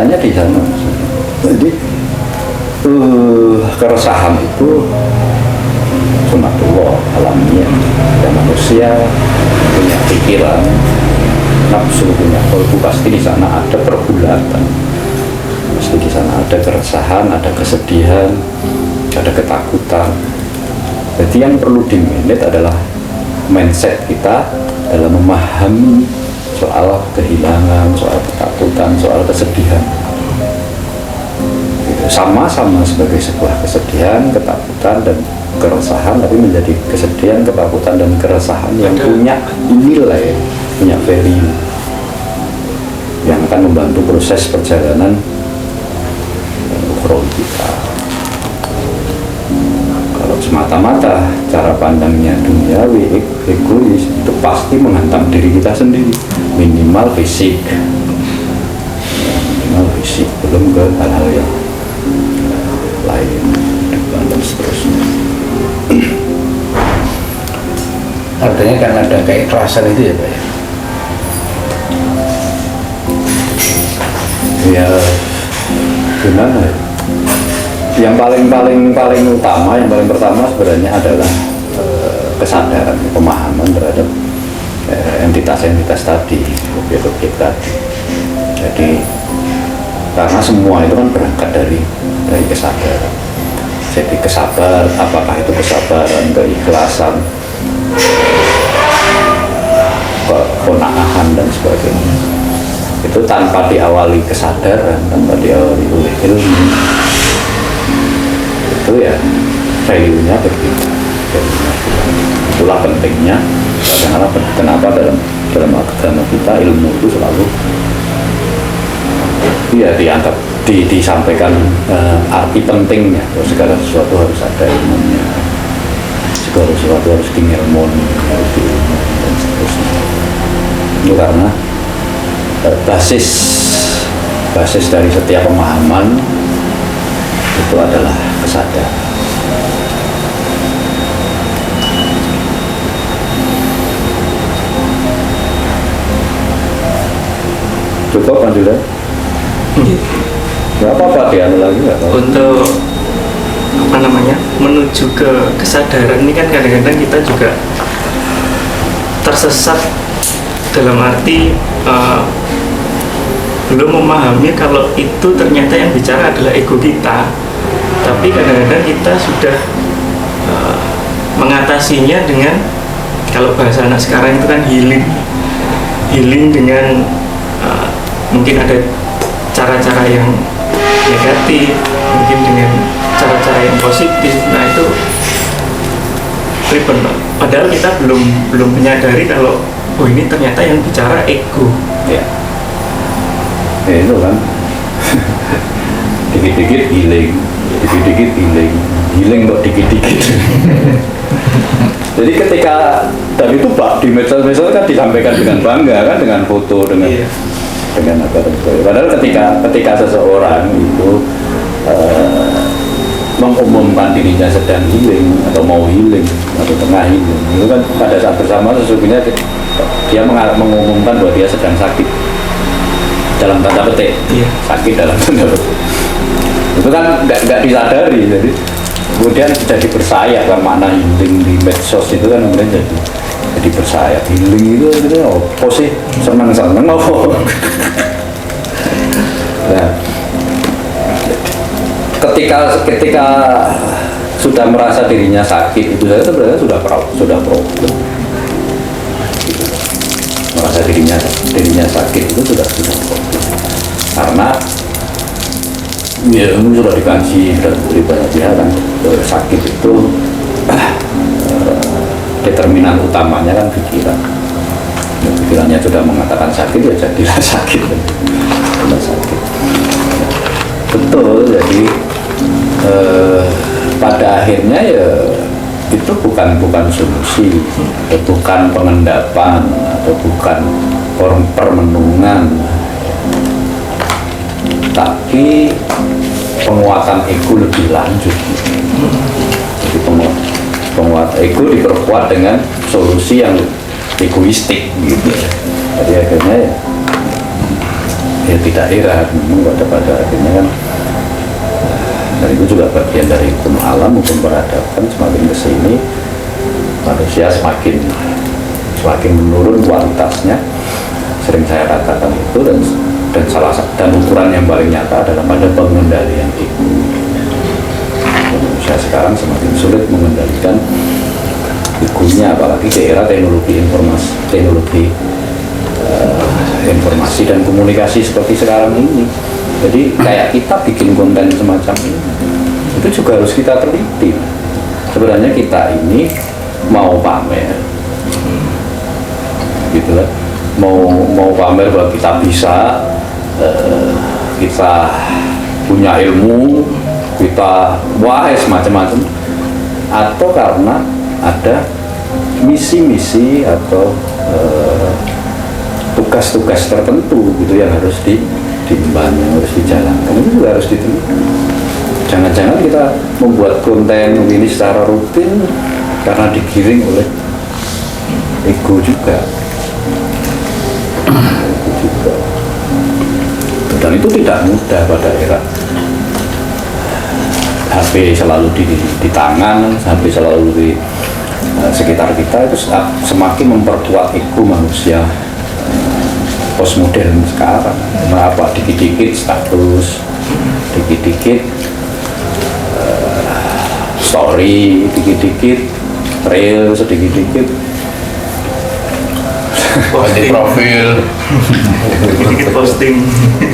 perbedaannya di sana. Jadi keresahan itu sunatullah alamiah. Ya, manusia punya pikiran, nafsu, punya kalbu, pasti di sana ada pergulatan, pasti di sana ada keresahan, ada kesedihan, ada ketakutan. Jadi yang perlu di-manage adalah mindset kita dalam memahami soal kehilangan, soal ketakutan, soal kesedihan. Sama-sama sebagai sebuah kesedihan, ketakutan, dan keresahan, tapi menjadi kesedihan, ketakutan, dan keresahan yang punya nilai, punya value, yang akan membantu proses perjalanan ukhrawi kita. Kalau semata-mata cara pandangnya duniawi, egois, itu pasti menghantam diri kita sendiri. Minimal fisik, belum ke hal-hal yang lain dan seterusnya. Artinya kan ada keikhlasan itu ya Pak ya? Ya gimana ya? Yang paling utama, yang paling pertama sebenarnya adalah kesadaran, pemahaman terhadap entitas-entitas tadi, objek-objek tadi. Jadi karena semua itu kan berangkat dari kesadaran. Jadi kesabar, apakah itu kesabaran, keikhlasan, kekonaahan dan sebagainya, itu tanpa diawali kesadaran, tanpa diawali oleh ilmu, itu ya value-nya berbeda. Itulah pentingnya, kenapa dalam agama kita ilmu itu selalu ya dianggap disampaikan arti pentingnya. Segala sesuatu harus ada ilmunya, segala sesuatu harus ngilmoni, harus diilmoni dan seterusnya. Itu karena basis dari setiap pemahaman itu adalah kesadaran. Cukup Pak Julian? Gak apa-apa dia lagi nggak apa-apa. Untuk menuju ke kesadaran ini kan kadang-kadang kita juga tersesat dalam arti belum memahami kalau itu ternyata yang bicara adalah ego kita, tapi kadang-kadang kita sudah mengatasinya dengan, kalau bahasa anak sekarang itu kan healing dengan mungkin ada cara-cara yang negatif, mungkin dengan cara-cara yang positif. Nah itu ribet, padahal kita belum menyadari kalau oh ini ternyata yang bicara ego. Ya itu kan dikit-dikit healing kok dikit-dikit. Jadi ketika, dan itu Pak di medsos kan disampaikan dengan bangga kan, dengan foto, dengan apa tentu. Padahal ketika seseorang itu mengumumkan dirinya sedang healing atau mau healing atau tengah healing, itu kan pada saat bersama sesungguhnya dia mengumumkan bahwa dia sedang sakit dalam tanda petik. Sakit dalam tanda petik itu kan nggak disadari. Jadi kemudian jadi bersayap kan, makna healing di medsos itu kan kemudian jadi bersayap. Healing itu apa sih, seneng-seneng apa? Nah, ketika sudah merasa dirinya sakit, itu saya sebenarnya sudah problem. Merasa dirinya sakit itu sudah problem. Karena ya ini sudah dikaji dan dari banyak pihak kan, sakit itu determinan utamanya kan pikiran. Pikirannya sudah mengatakan sakit, ya jadilah sakit. Betul. Jadi pada akhirnya ya itu bukan solusi, bukan pengendapan atau bukan permenungan, tapi penguatan ego lebih lanjut. Jadi penguatan ego diperkuat dengan solusi yang egoistik gitu. Jadi akhirnya ya di daerah memang pada akhirnya kan, dan itu juga bagian dari hukum alam, hukum peradaban. Semakin kesini manusia semakin menurun kualitasnya, sering saya katakan itu, dan salah satu dan ukuran yang paling nyata adalah pada pengendalian ego. Manusia sekarang semakin sulit mengendalikan egonya, apalagi di era teknologi informasi dan komunikasi seperti sekarang ini. Jadi kayak kita bikin konten semacam ini, itu juga harus kita teliti. Sebenarnya kita ini mau pamer, gitu lah, mau pamer bahwa kita bisa, kita punya ilmu, kita wise macam-macam, atau karena ada misi-misi atau tugas-tugas tertentu gitu yang harus diemban, yang harus dijalankan. Itu juga harus diteliti. Jangan-jangan kita membuat konten ini secara rutin karena digiring oleh ego juga. Dan itu tidak mudah pada era HP selalu di tangan, HP selalu di sekitar kita. Itu semakin memperkuat ego manusia postmodern sekarang. Apa dikit-dikit status, dikit-dikit story, dikit-dikit reel, sedikit-dikit di profil, dikit posting.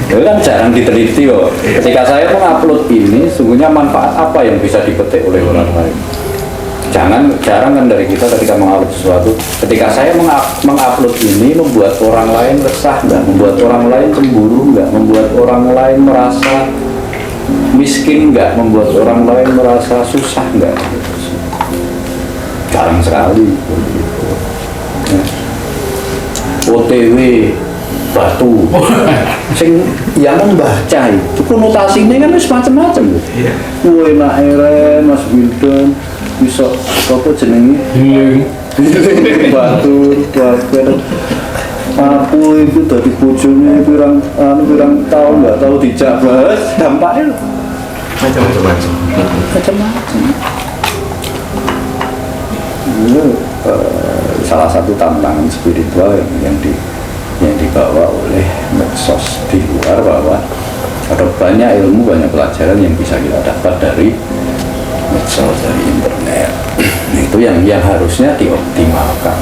itu kan jarang diteliti kok. Ketika saya mengupload ini, sungguhnya manfaat apa yang bisa dipetik oleh orang lain? Jarang kan dari kita ketika mengupload sesuatu. Ketika saya mengupload ini, membuat orang lain resah nggak? Membuat orang lain cemburu nggak? Membuat orang lain merasa miskin nggak? Membuat orang lain merasa susah nggak? Jarang sekali. OTW batu, sing yang membaca itu konotasinya kan macam-macam. Iya. Kue nak eren Mas Wildan bisa apa jenenge batu baper. Aku itu dari bojone pirang tahun nggak tahu dijak bahas dampaknya Macam-macam. Ini salah satu tantangan spiritual yang dibawa oleh medsos di luar, bahwa ada banyak ilmu, banyak pelajaran yang bisa kita dapat dari medsos, dari internet. Itu yang harusnya dioptimalkan.